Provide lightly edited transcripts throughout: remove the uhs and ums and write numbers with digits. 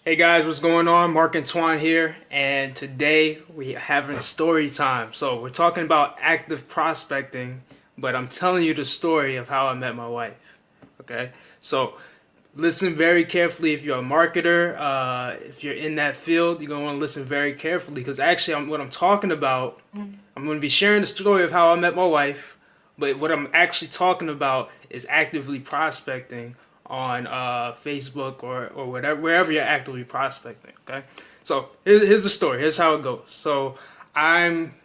Hey guys, what's going on? Mark Antoine here, and today we having story time. So we're talking about active prospecting, but I'm telling you the story of how I met my wife. Okay, so listen very carefully. If you're a marketer, if you're in that field, you're gonna want to listen very carefully because actually, what I'm talking about, I'm gonna be sharing the story of how I met my wife, but what I'm actually talking about is actively prospecting on Facebook or whatever, wherever you're actively prospecting. Okay, so here's the story. Here's how it goes. So I'm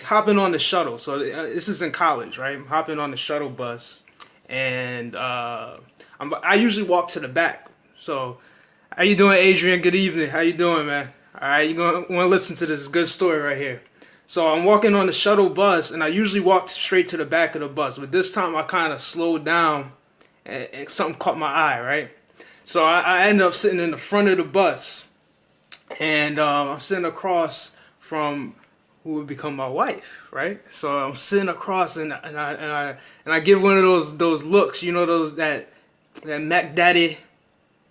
hopping on the shuttle. So this is in college, right? I'm hopping on the shuttle bus, and I usually walk to the back. So how you doing, Adrian? Good evening. How you doing, man? All right, you're gonna want to listen to this good story right here. So I'm walking on the shuttle bus, and I usually walk straight to the back of the bus, but this time I kind of slowed down, and something caught my eye, right? So I ended up sitting in the front of the bus, and I'm sitting across from who would become my wife, right? So I'm sitting across, and I give one of those looks, you know, those that Mac Daddy,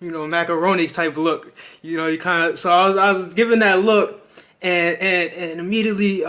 you know, macaroni type look, you know, you kind of. So I was giving that look, and immediately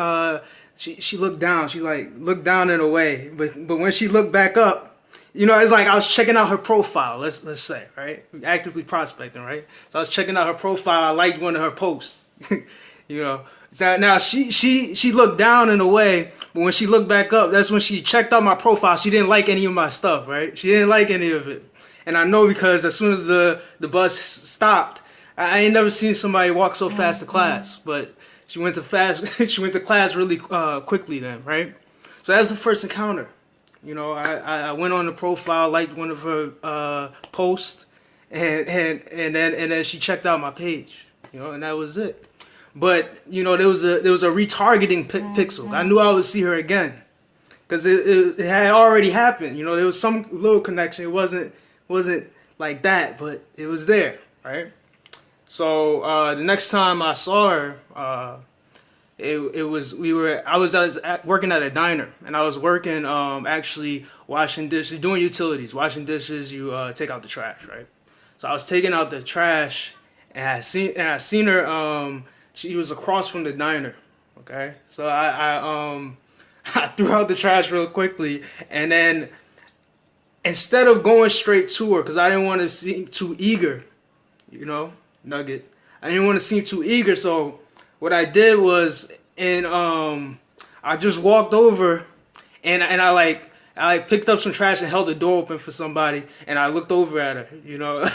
she looked down. She like looked down in a way, but when she looked back up, you know, it's like I was checking out her profile. Let's say, right, actively prospecting, right? So I was checking out her profile. I liked one of her posts, you know. So now she looked down in a way, but when she looked back up, that's when she checked out my profile. She didn't like any of my stuff, right? She didn't like any of it. And I know because as soon as the bus stopped, I ain't never seen somebody walk so fast to class. But she went to class really quickly then, right? So that's the first encounter. You know, I went on the profile, liked one of her posts, and then she checked out my page. You know, and that was it. But you know, there was a retargeting pixel. I knew I would see her again because it had already happened. You know, there was some little connection. It wasn't like that, but it was there, right? So the next time I saw her, I was working at a diner, and I was working actually washing dishes, doing utilities. Washing dishes, you take out the trash, right? So I was taking out the trash, and I seen her. She was across from the diner. Okay, so I threw out the trash real quickly, and then instead of going straight to her, because I didn't want to seem too eager, you know, Nugget. I didn't want to seem too eager, so what I did was, and I just walked over, and I picked up some trash and held the door open for somebody, and I looked over at her, you know,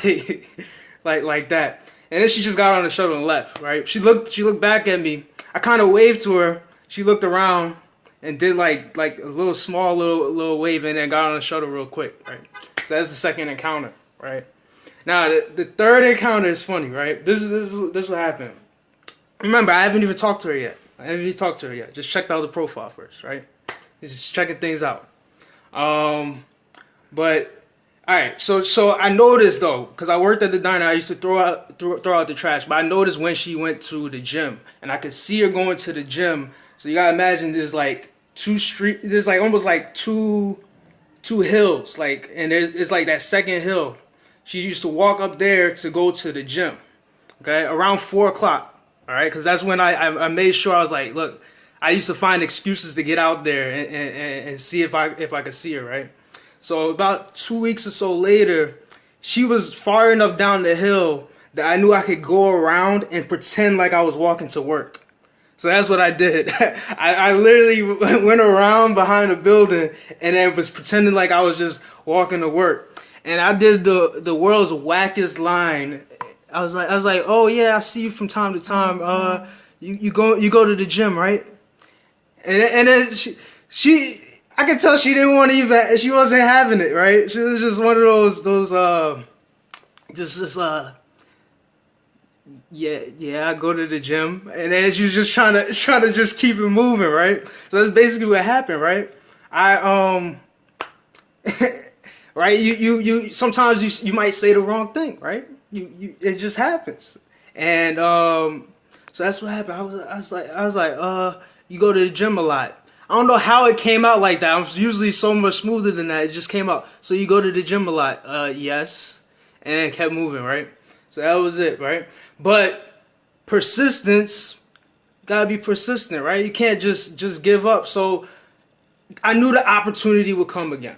like that. And then she just got on the shuttle and left, right? She looked back at me. I kind of waved to her. She looked around and did like a little small little wave, and then got on the shuttle real quick, right? So that's the second encounter, right? Now the third encounter is funny, right? This is what happened. Remember, I haven't even talked to her yet. Just checked out the profile first, right? Just checking things out. But all right, so I noticed though, because I worked at the diner, I used to throw out the trash. But I noticed when she went to the gym, and I could see her going to the gym. So you gotta imagine there's like there's like almost like two hills, like, and it's like that second hill. She used to walk up there to go to the gym. Okay, around 4 o'clock. All right, because that's when I made sure. I was like, look, I used to find excuses to get out there and see if I could see her, right? So about 2 weeks or so later, she was far enough down the hill that I knew I could go around and pretend like I was walking to work. So that's what I did. I literally went around behind the building and then was pretending like I was just walking to work. And I did the world's wackest line. I was like, oh yeah, I see you from time to time. You go to the gym, right? And then she I could tell she didn't want to even. She wasn't having it, right? She was just one of those yeah, I go to the gym, and then she was just trying to just keep it moving, right? So that's basically what happened, right? Right? You sometimes you might say the wrong thing, right? It just happens, and so that's what happened. I was like, you go to the gym a lot. I don't know how it came out like that. I'm usually so much smoother than that. It just came out. So you go to the gym a lot? Yes. And it kept moving, right? So that was it, right? But persistence, gotta be persistent, right? You can't just give up. So I knew the opportunity would come again,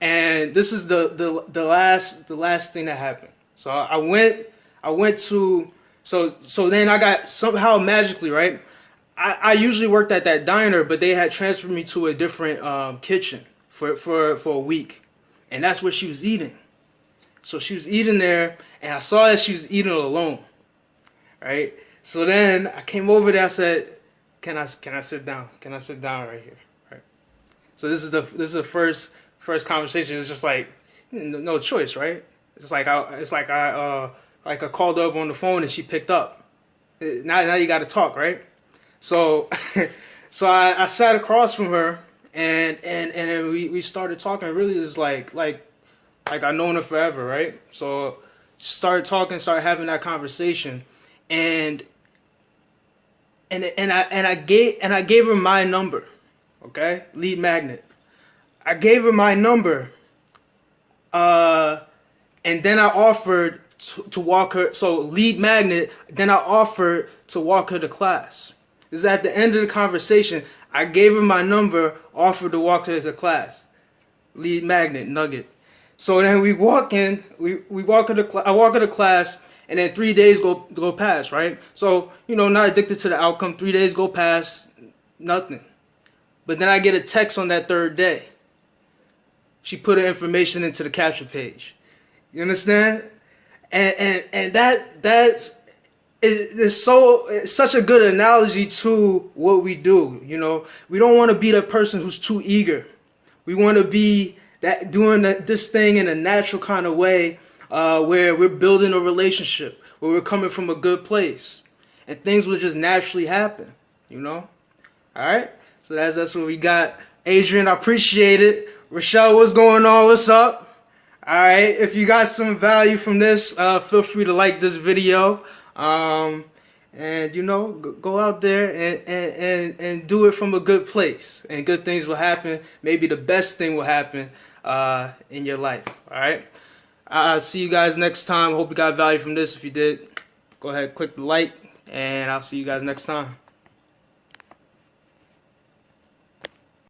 and this is the last thing that happened. So I went to so then I got somehow magically, right. I usually worked at that diner, but they had transferred me to a different kitchen for a week, and that's where she was eating. So she was eating there, and I saw that she was eating alone, right? So then I came over there. I said, "Can I sit down? Can I sit down right here?" Right. So this is the first conversation. It's just like no choice, right? It's like I called her up on the phone and she picked up. Now you got to talk, right? So so I sat across from her and then we started talking. Really, it's like I've known her forever, right? So started talking, started having that conversation, and I gave her my number, okay? Lead magnet. I gave her my number, and then I offered to walk her. So lead magnet. Then I offered to walk her to class. This is at the end of the conversation. I gave her my number, offered to walk her to class. Lead magnet nugget. So then we walk in. We walk her to. I walk her to class. And then 3 days go past, right? So, not addicted to the outcome. 3 days go past, nothing. But then I get a text on that third day. She put her information into the capture page. You understand? And that's it's such a good analogy to what we do. We don't want to be the person who's too eager. We want to be doing this thing in a natural kind of way. Where we're building a relationship, where we're coming from a good place, and things will just naturally happen, All right, so that's what we got. Adrian, I appreciate it. Rochelle, what's going on? What's up? All right, if you got some value from this, feel free to like this video, and go out there and do it from a good place, and good things will happen. Maybe the best thing will happen in your life. All right. I'll see you guys next time. Hope you got value from this. If you did, go ahead, click the like, and I'll see you guys next time.